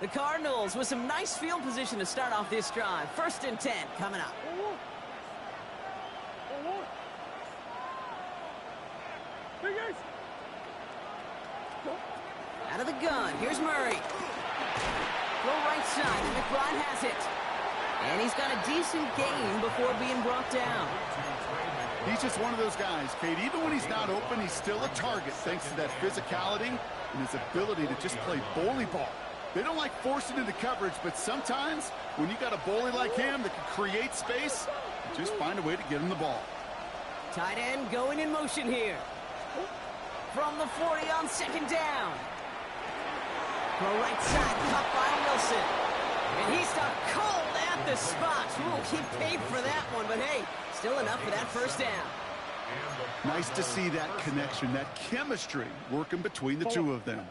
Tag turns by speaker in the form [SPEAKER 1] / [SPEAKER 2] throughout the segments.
[SPEAKER 1] The Cardinals with some nice field position to start off this drive. 1st and 10 coming up. Out of the gun, here's Murray. Throw right side, and McBride has it. And he's got a decent gain before being brought down.
[SPEAKER 2] He's just one of those guys, Kate. Even when he's not open, he's still a target thanks to that physicality and his ability to just play bully ball. They don't like forcing into coverage, but sometimes when you got a bully like him that can create space, you just find a way to get him the ball.
[SPEAKER 1] Tight end going in motion here. From the 40 on 2nd down. Throw right side, caught by Wilson. And he's stuck cold at the spot. Ooh, he paid for that one, but hey, still enough for that 1st down.
[SPEAKER 2] Nice to see that connection, that chemistry working between the two of them.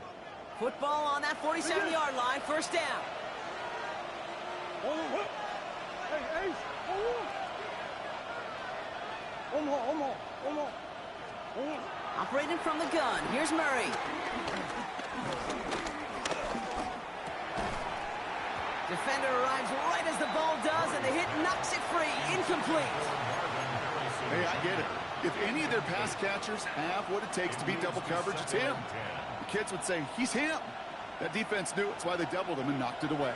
[SPEAKER 1] Football on that 47-yard line, 1st down. Operating from the gun, here's Murray. Defender arrives right as the ball does, and the hit knocks it free. Incomplete.
[SPEAKER 2] Hey, I get it. If any of their pass catchers have what it takes to beat double coverage, it's him. The kids would say, he's him. That defense knew it. That's why they doubled him and knocked it away.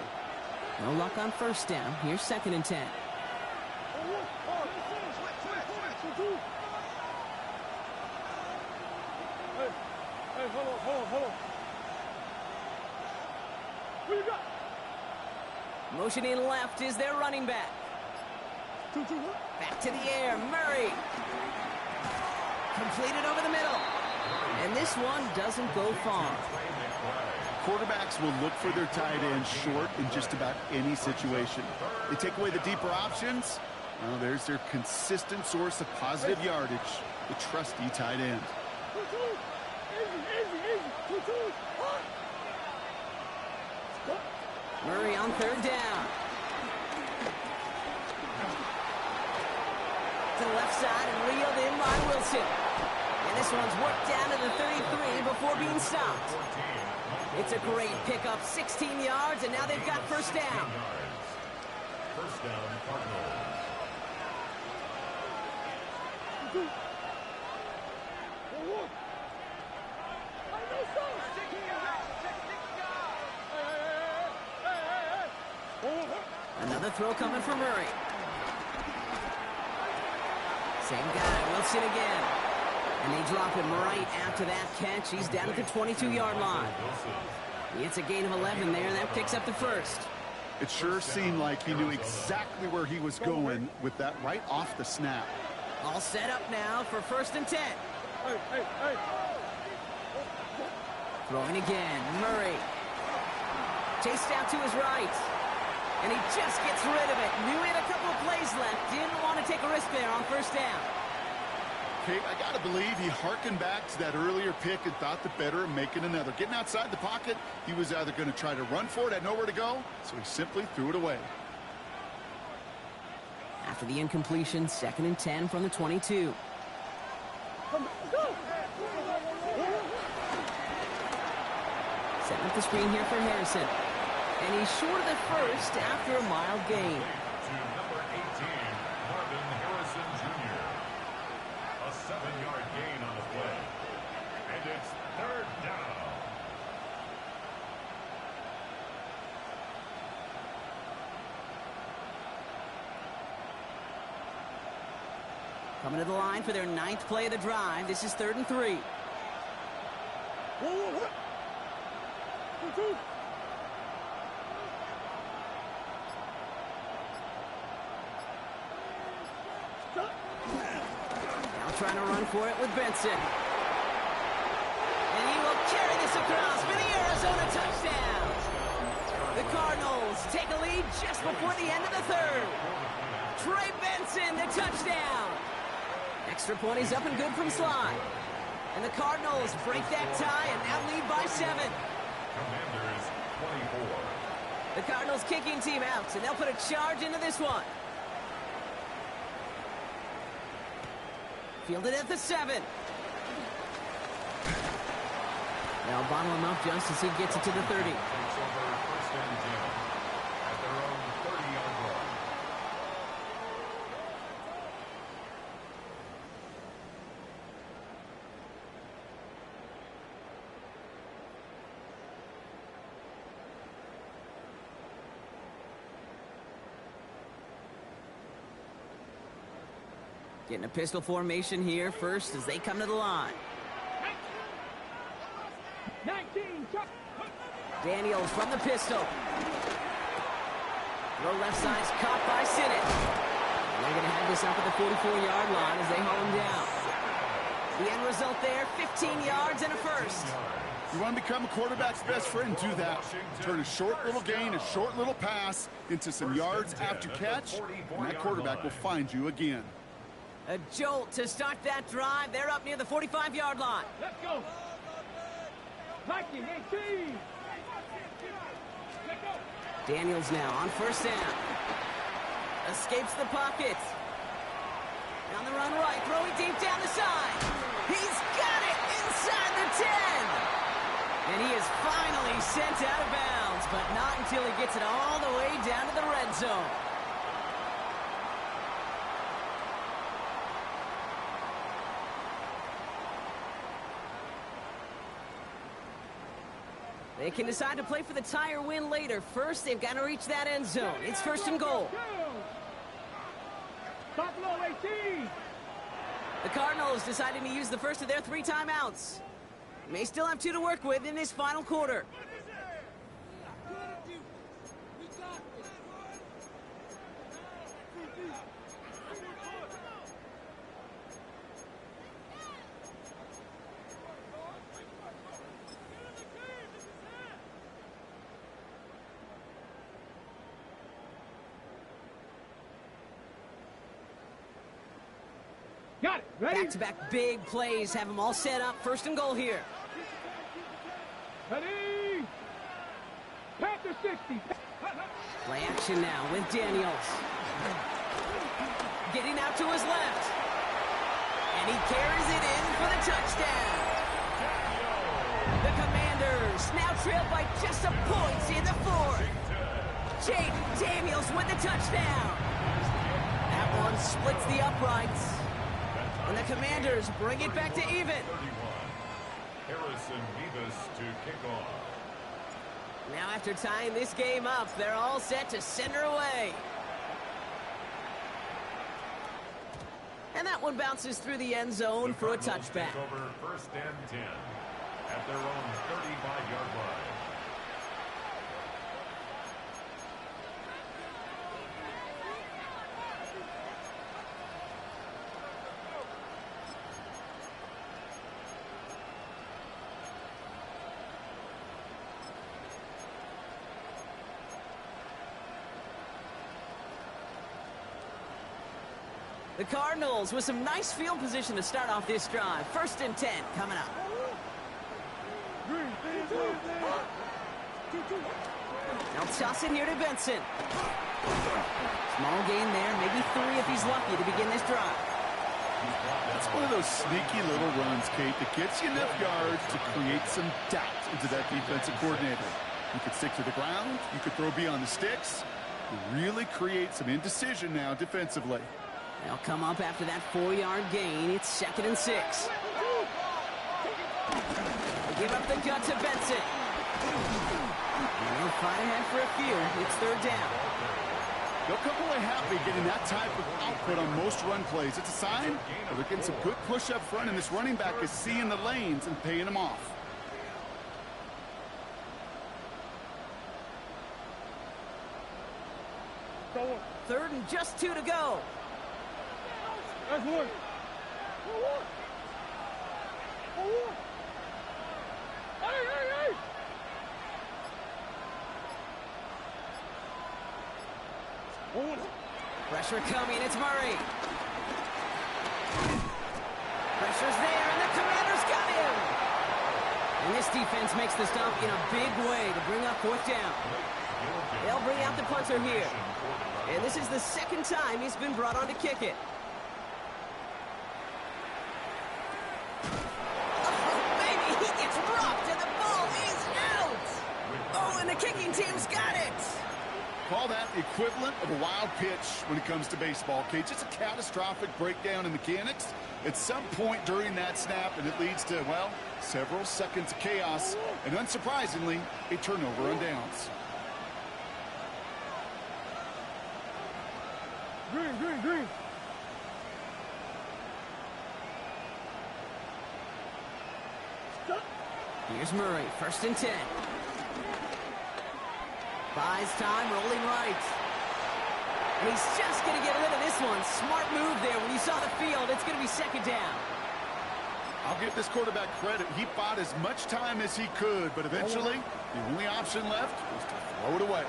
[SPEAKER 1] No luck on 1st down. Here's 2nd and 10.
[SPEAKER 3] Hold on. What you got?
[SPEAKER 1] Motioning left is their running back. Back to the air, Murray. Completed over the middle. And this one doesn't go far.
[SPEAKER 2] Quarterbacks will look for their tight end short in just about any situation. They take away the deeper options. Well, there's their consistent source of positive yardage, the trusty tight end.
[SPEAKER 1] Murray on 3rd down. To the left side and reeled in by Wilson. And this one's worked down to the 33 before being stopped. It's a great pickup, 16 yards, and now they've got 1st down.
[SPEAKER 4] 1st down, Cardinals.
[SPEAKER 1] Another throw coming from Murray. Same guy, Wilson again. And they drop him right after that catch. He's down at the 22-yard line. It's a gain of 11 there. That picks up the 1st.
[SPEAKER 2] It sure seemed like he knew exactly where he was going with that right off the snap.
[SPEAKER 1] All set up now for 1st and 10. Throwing again, Murray. Chased out to his right. And he just gets rid of it. Knew he had a couple of plays left. Didn't want to take a risk there on 1st down.
[SPEAKER 2] Kate, I got to believe he hearkened back to that earlier pick and thought the better of making another. Getting outside the pocket, he was either going to try to run for it, had nowhere to go, so he simply threw it away.
[SPEAKER 1] After the incompletion, 2nd and 10 from the 22. Setting up the screen here for Harrison. And he's short of the 1st after a mild gain.
[SPEAKER 4] To number 18, Marvin Harrison Jr. A 7-yard gain on the play. And it's 3rd down.
[SPEAKER 1] Coming to the line for their 9th play of the drive. This is 3rd and 3. Now trying to run for it with Benson. And he will carry this across for the Arizona touchdown. The Cardinals take a lead just before the end of the 3rd. Trey Benson, the touchdown. Extra point is up and good from Sly. And the Cardinals break that tie and now lead by 7.
[SPEAKER 4] Commanders 24.
[SPEAKER 1] The Cardinals kicking team out, and they'll put a charge into this one. Fielded at the 7. They'll bottle him up just as he gets it to the 30.
[SPEAKER 4] Takes over 1st and 10 at their own 30-yard line.
[SPEAKER 1] Getting a pistol formation here first as they come to the line.
[SPEAKER 3] 19,
[SPEAKER 1] Daniels from the pistol. Low left side is caught by Sinnott. They're going to have this up at the 44-yard line as they haul him down. The end result there, 15 yards and a first.
[SPEAKER 2] You want to become a quarterback's best friend, do that. Turn a short little gain, a short little pass into some yards after catch, and that quarterback will find you again.
[SPEAKER 1] A jolt to start that drive. They're up near the 45-yard line.
[SPEAKER 3] let's go. 19, 18. Let's go.
[SPEAKER 1] Daniels now on first down. Escapes the pocket. On the run right, throwing deep down the side. He's got it inside the 10. And he is finally sent out of bounds, but not until he gets it all the way down to the red zone. They can decide to play for the tie or win later. First, they've got to reach that end zone. It's first and goal.
[SPEAKER 3] Buffalo 18.
[SPEAKER 1] The Cardinals deciding to use the first of their 3 timeouts. May still have 2 to work with in this final quarter.
[SPEAKER 3] Got it. Ready?
[SPEAKER 1] Back-to-back big plays have them all set up. First and goal here.
[SPEAKER 3] Ready. Panther 60.
[SPEAKER 1] Play action now with Daniels. Getting out to his left. And he carries it in for the touchdown. The Commanders now trail by just a point in the 4th. Jayden Daniels with the touchdown. That one splits the uprights. And the Commanders bring it back to even.
[SPEAKER 4] 31. Harrison Beavis to kick off.
[SPEAKER 1] Now after tying this game up, they're all set to send her away. And that one bounces through the end zone for a touchback.
[SPEAKER 4] Over first and 10 at their own 35-yard line.
[SPEAKER 1] The Cardinals with some nice field position to start off this drive. First and 10 coming up. They'll toss it here to Benson. Small gain there, maybe 3 if he's lucky to begin this drive.
[SPEAKER 2] That's one of those sneaky little runs, Kate, that gets you enough yards to create some doubt into that defensive coordinator. You could stick to the ground, you could throw beyond the sticks, you really create some indecision now defensively.
[SPEAKER 1] They'll come up after that 4-yard gain. It's 2nd and 6. They give up the gut to Benson. And they'll fight ahead for a few. It's 3rd down.
[SPEAKER 2] They'll come away happy getting that type of output on most run plays. It's a sign that they're getting some good push up front, and this running back is seeing the lanes and paying them off.
[SPEAKER 1] Third and just 2 to go.
[SPEAKER 3] That's one. Hey.
[SPEAKER 1] Pressure coming. It's Murray. Pressure's there, and the Commanders got him. And this defense makes the stop in a big way to bring up 4th down. They'll bring out the punter here. And this is the 2nd time he's been brought on to kick it. Oh, baby, he gets rocked, and the ball is out. Oh, and the kicking team's got it.
[SPEAKER 2] Call that the equivalent of a wild pitch when it comes to baseball, okay? Just a catastrophic breakdown in mechanics at some point during that snap, and it leads to, well, several seconds of chaos, and unsurprisingly, a turnover on downs.
[SPEAKER 3] Green, green, green.
[SPEAKER 1] Here's Murray, 1st and 10. Buys time, rolling right. And he's just going to get rid of this one. Smart move there. When you saw the field, it's going to be 2nd down.
[SPEAKER 2] I'll give this quarterback credit. He bought as much time as he could, but eventually, the only option left was to throw it away.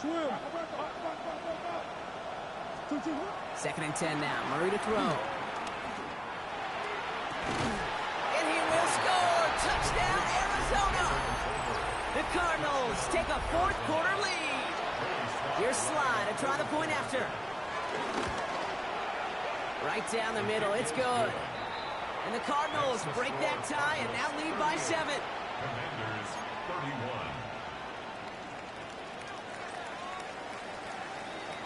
[SPEAKER 3] Swim.
[SPEAKER 1] 2nd and 10 now. Murray to throw. And he will score. Touchdown, Arizona. The Cardinals take a 4th quarter lead. Here's Slye to try the point after. Right down the middle. It's good. And the Cardinals break that tie and now lead by 7.
[SPEAKER 4] Commanders 31.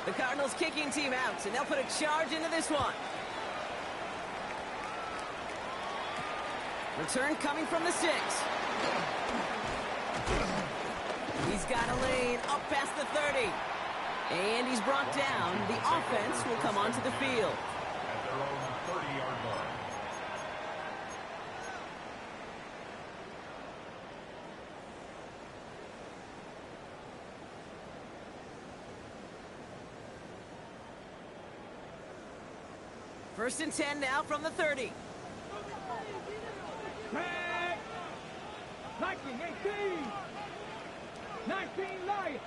[SPEAKER 1] The Cardinals kicking team out, and they'll put a charge into this one. Return coming from the 6. He's got a lane up past the 30. And he's brought down. The offense will come onto the field.
[SPEAKER 4] At their own 30-yard line.
[SPEAKER 1] First and 10 now from the 30.
[SPEAKER 3] Tag. 19, 18. 19, Lions.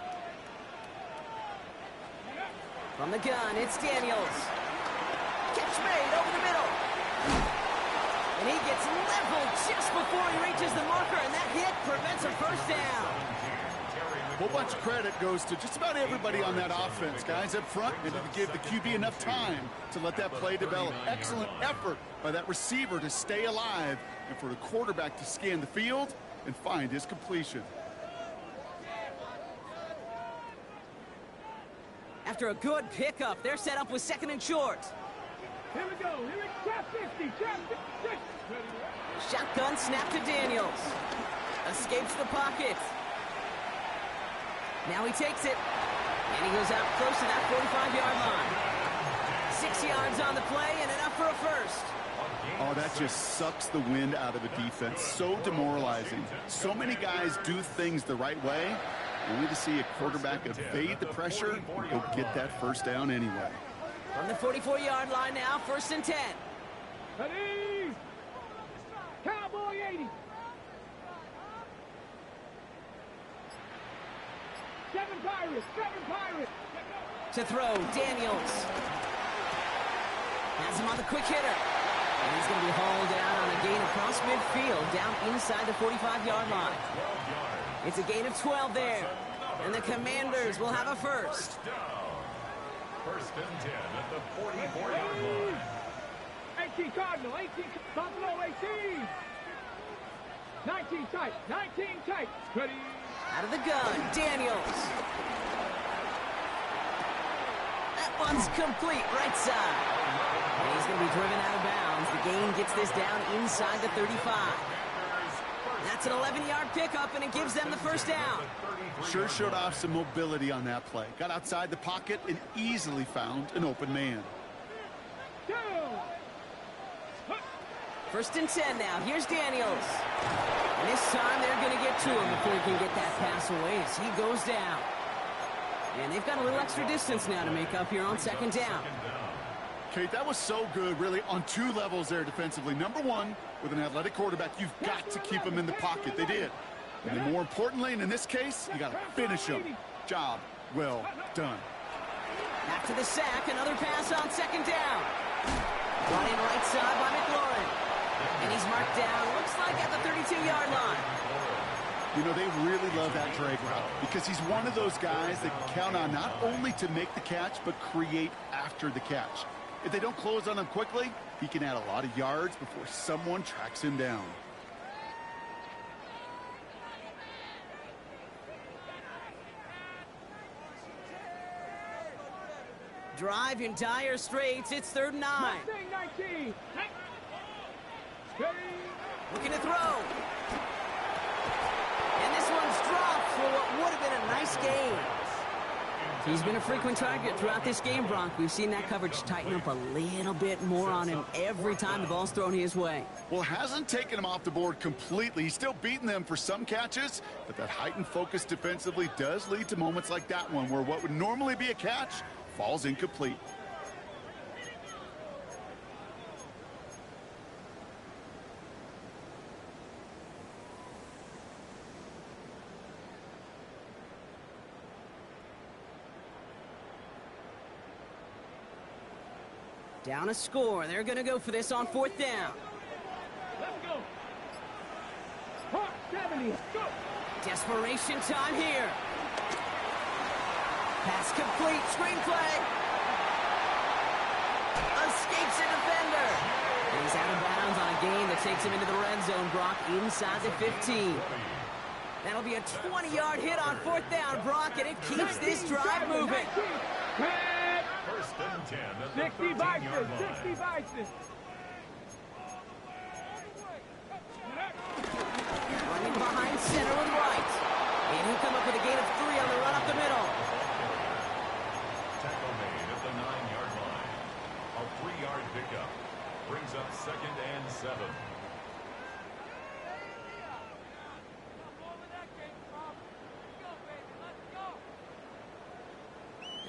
[SPEAKER 1] From the gun, it's Daniels. Catch made over the middle. And he gets leveled just before he reaches the marker, and that hit prevents a 1st down.
[SPEAKER 2] A whole bunch of credit goes to just about everybody on that offense. Guys up front, maybe to give the QB enough time to let that play develop. Excellent effort by that receiver to stay alive, and for the quarterback to scan the field and find his completion.
[SPEAKER 1] After a good pickup, they're set up with 2nd and short.
[SPEAKER 3] Here we go. Here we go. Trap 60. Trap 60.
[SPEAKER 1] Shotgun snap to Daniels. Escapes the pocket. Now he takes it. And he goes out close to that 45-yard line. 6 yards on the play and enough for a 1st.
[SPEAKER 2] Oh, that just sucks the wind out of a defense. So demoralizing. So many guys do things the right way, only to see a quarterback evade the pressure and go get that 1st down anyway.
[SPEAKER 1] From the 44-yard line now, 1st and 10.
[SPEAKER 3] Ready. Cowboy 80. 7 Pirates. 7 Pirates.
[SPEAKER 1] To throw, Daniels. Has him on the quick hitter. And he's going to be hauled down on a gain across midfield, down inside the 45-yard line. It's a gain of 12 there. And the Commanders will have a 1st.
[SPEAKER 4] 1st and 10 at the 44-yard line.
[SPEAKER 3] 18 Cardinal. 18 Buffalo 18. 19 tight. 19 tight. Ready.
[SPEAKER 1] Out of the gun, Daniels. That one's complete, right side. And he's going to be driven out of bounds. The gain gets this down inside the 35. That's an 11-yard pickup, and it gives them the 1st down.
[SPEAKER 2] Sure showed off some mobility on that play. Got outside the pocket and easily found an open man.
[SPEAKER 1] 1st and 10 now. Here's Daniels. And this time they're going to get to him before he can get that pass away as he goes down. And they've got a little extra distance now to make up here on 2nd down.
[SPEAKER 2] Kate, that was so good, really, on 2 levels there defensively. Number 1, with an athletic quarterback, you've got to keep him in the pocket. They did. And then more importantly, and in this case, you got to finish him. Job well done.
[SPEAKER 1] After the sack, another pass on 2nd down. Brought in right side by McLaurin. And he's marked down, looks like at the 32-yard line.
[SPEAKER 2] You know, they really love that drag route because he's one of those guys that can count on not only to make the catch, but create after the catch. If they don't close on him quickly, he can add a lot of yards before someone tracks him down.
[SPEAKER 1] Drive in dire straits. It's 3rd and 9.
[SPEAKER 3] Mustang 19. Steady.
[SPEAKER 1] Looking to throw. And this one's dropped for what would have been a nice gain. He's been a frequent target throughout this game, Bronk. We've seen that coverage tighten up a little bit more on him every time the ball's thrown his way.
[SPEAKER 2] Well, hasn't taken him off the board completely. He's still beating them for some catches, but that heightened focus defensively does lead to moments like that one where what would normally be a catch falls incomplete.
[SPEAKER 1] Down a score. They're going to go for this on 4th down.
[SPEAKER 3] Let's go. Hot 70. Go.
[SPEAKER 1] Desperation time here. Pass complete. Screenplay. Escapes a defender. And he's out of bounds on a gain that takes him into the red zone, Brock, inside the 15. That'll be a 20-yard hit on 4th down, Brock, and it keeps this drive moving.
[SPEAKER 4] 1st and 10 at the
[SPEAKER 3] 60
[SPEAKER 4] 13-yard line.
[SPEAKER 3] 60 Bison.
[SPEAKER 1] Running behind center with right. And he'll come up with a gain of 3 on the run up the middle.
[SPEAKER 4] Tackle made at the 9-yard line. A 3-yard pickup brings up 2nd and 7.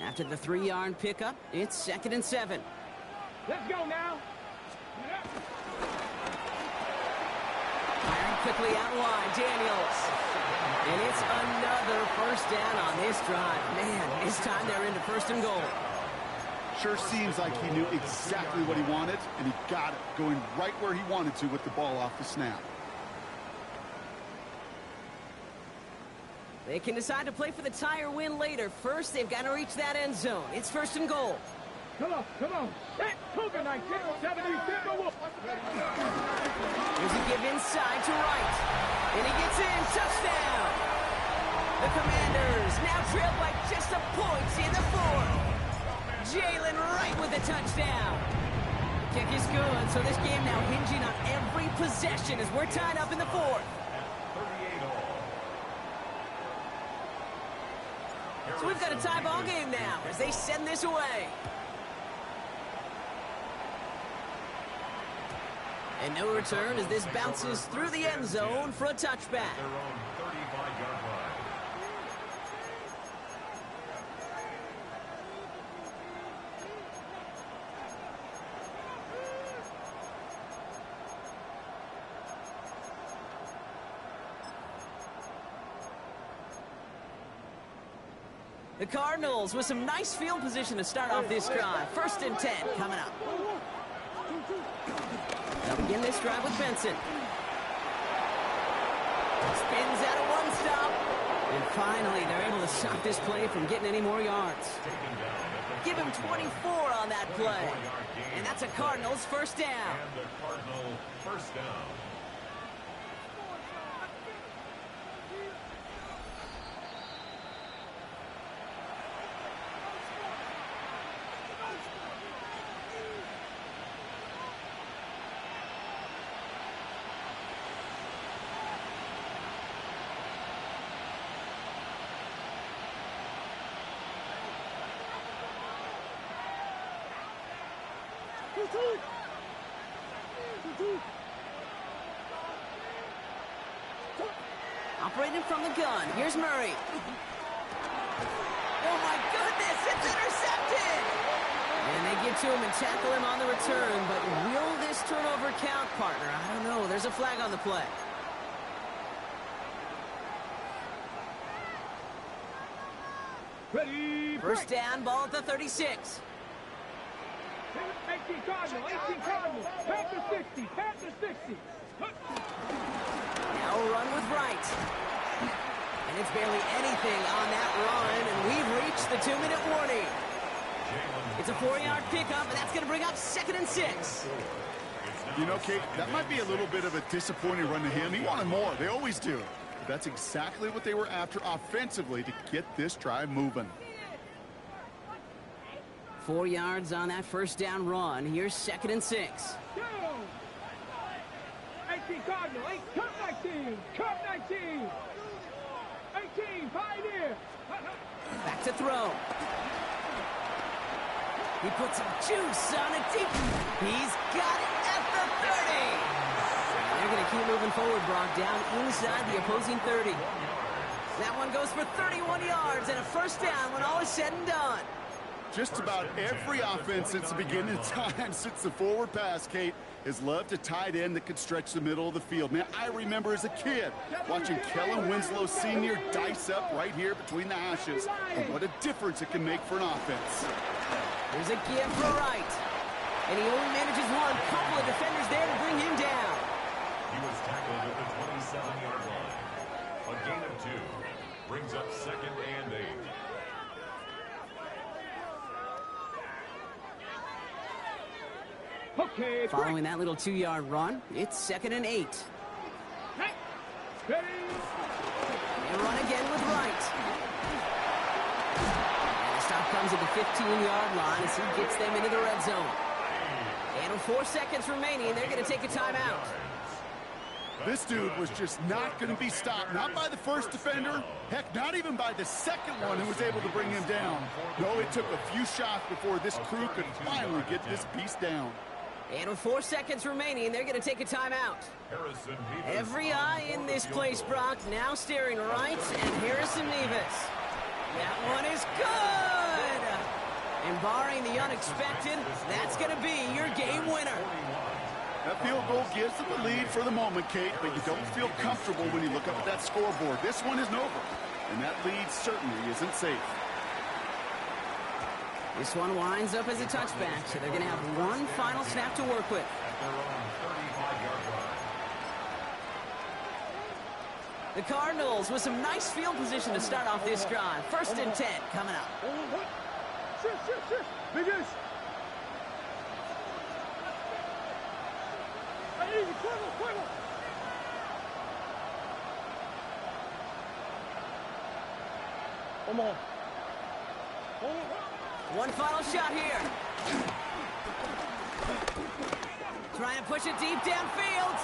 [SPEAKER 1] After the 3-yard pickup, it's 2nd and 7.
[SPEAKER 3] Let's go now.
[SPEAKER 1] Firing quickly out line, Daniels. And it's another 1st down on this drive. Man, this time they're into 1st and goal.
[SPEAKER 2] Sure seems like he knew exactly what he wanted, and he got it, going right where he wanted to with the ball off the snap.
[SPEAKER 1] They can decide to play for the tie or win later. First, they've got to reach that end zone. It's 1st and goal.
[SPEAKER 3] Come on, come on. Hey, Cougar 19, 70 Timberwolves.
[SPEAKER 1] There's a give inside to right. And he gets in. Touchdown. The Commanders now trail by just a point in the 4th. Jalen Wright with the touchdown. Kick is good, so this game now hinging on every possession as we're tied up in the 4th.
[SPEAKER 4] 38 all.
[SPEAKER 1] So we've got a tie ball game now as they send this away. And no return as this bounces through the end zone for a touchback.
[SPEAKER 4] Their own 35-yard line.
[SPEAKER 1] The Cardinals with some nice field position to start off this drive. 1st and 10 coming up. They'll begin this drive with Benson. Spins out of one stop. And finally, they're able to stop this play from getting any more yards. Give him 24 on that play. And that's a Cardinals 1st down.
[SPEAKER 4] And the Cardinal 1st down.
[SPEAKER 1] Operating from the gun. Here's Murray. Oh, my goodness. It's intercepted. And they get to him and tackle him on the return. But will this turnover count, partner? I don't know. There's a flag on the play.
[SPEAKER 3] Ready.
[SPEAKER 1] 1st down, ball at the 36.
[SPEAKER 3] 18 Cardinal, 18 Cardinal. Panther 60, Panther 60.
[SPEAKER 1] Now a run with Wright. And it's barely anything on that run, and we've reached the 2-minute warning.
[SPEAKER 4] Jalen
[SPEAKER 1] It's a 4-yard pickup, and that's going to bring up 2nd and 6.
[SPEAKER 2] You know, Kate, that might be a little bit of a disappointing run to him. He wanted more. They always do. But that's exactly what they were after offensively to get this drive moving.
[SPEAKER 1] 4 yards on that first down run. Here's 2nd and 6.
[SPEAKER 3] Go! 18 Cardinal, 8, cut 19, cut 19. 18, Pioneer.
[SPEAKER 1] Back to throw. He puts some juice on it deep. He's got it at the 30. They're going to keep moving forward, Brock, down inside the opposing 30. That one goes for 31 yards and a first down when all is said and done.
[SPEAKER 2] Just about every offense since the beginning of time, since the forward pass, Kate, has loved a tight end that could stretch the middle of the field. Man, I remember as a kid watching Kellen Winslow Sr. dice up right here between the hashes. And what a difference it can make for an offense.
[SPEAKER 1] There's a give for Wright. And he only manages one. Couple of defenders there to bring him down.
[SPEAKER 4] He was tackled at the 27-yard line. A gain of 2. Brings up 2nd and 8.
[SPEAKER 3] Okay,
[SPEAKER 1] Following that little 2-yard run, it's 2nd and 8.
[SPEAKER 3] Ready?
[SPEAKER 1] They run again with Wright. And the stop comes at the 15-yard line as he gets them into the red zone. And with 4 seconds remaining, they're going to take a timeout.
[SPEAKER 2] This dude was just not going to be stopped. Not by the first defender. Heck, not even by the second one who was able to bring him down. No, it took a few shots before this crew could finally get this beast down.
[SPEAKER 1] And with 4 seconds remaining, they're going to take a timeout. Every eye in this place, Brock, now staring right at Harrison Mevis. That one is good! And barring the unexpected, that's going to be your game winner.
[SPEAKER 2] That field goal gives them the lead for the moment, Kate, but you don't feel comfortable when you look up at that scoreboard. This one isn't over, and that lead certainly isn't safe.
[SPEAKER 1] This one winds up as a touchback, so they're going to have one final snap to work with.
[SPEAKER 4] At their own 35-yard line.
[SPEAKER 1] The Cardinals with some nice field position to start off this drive. 1st and 10 coming up.
[SPEAKER 3] Shush. Biggest. Fuego. Come on.
[SPEAKER 1] One final shot here. Trying to push it deep downfield.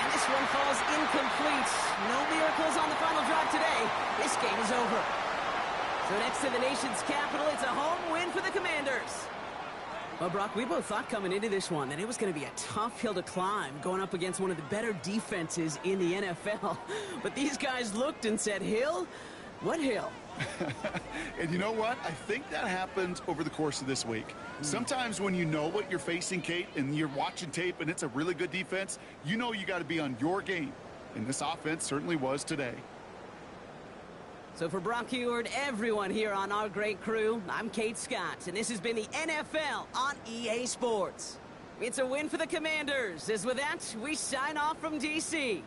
[SPEAKER 1] And this one falls incomplete. No miracles on the final drive today. This game is over. So next to the nation's capital, it's a home win for the Commanders. Well, Brock, we both thought coming into this one that it was going to be a tough hill to climb going up against one of the better defenses in the NFL. But these guys looked and said, Hill? What hill?
[SPEAKER 2] And you know what? I think that happened over the course of this week. Sometimes when you know what you're facing, Kate, and you're watching tape and it's a really good defense, you know you got to be on your game. And this offense certainly was today.
[SPEAKER 1] So for Brock Huard, everyone here on our great crew, I'm Kate Scott, and this has been the NFL on EA Sports. It's a win for the Commanders, as with that, we sign off from D.C.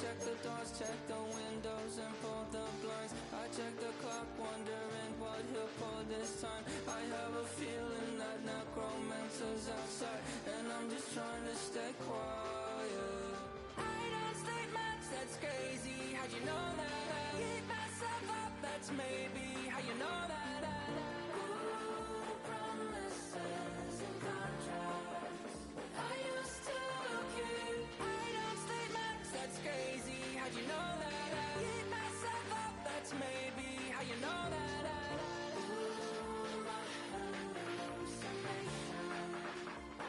[SPEAKER 5] check the doors, check the windows, and pull the blinds. I check the clock, wondering what he'll pull this time. I have a feeling that necromancer's outside, and I'm just trying to stay quiet. I don't sleep much, that's crazy. How'd you know that? Keep myself up, that's maybe how you know that.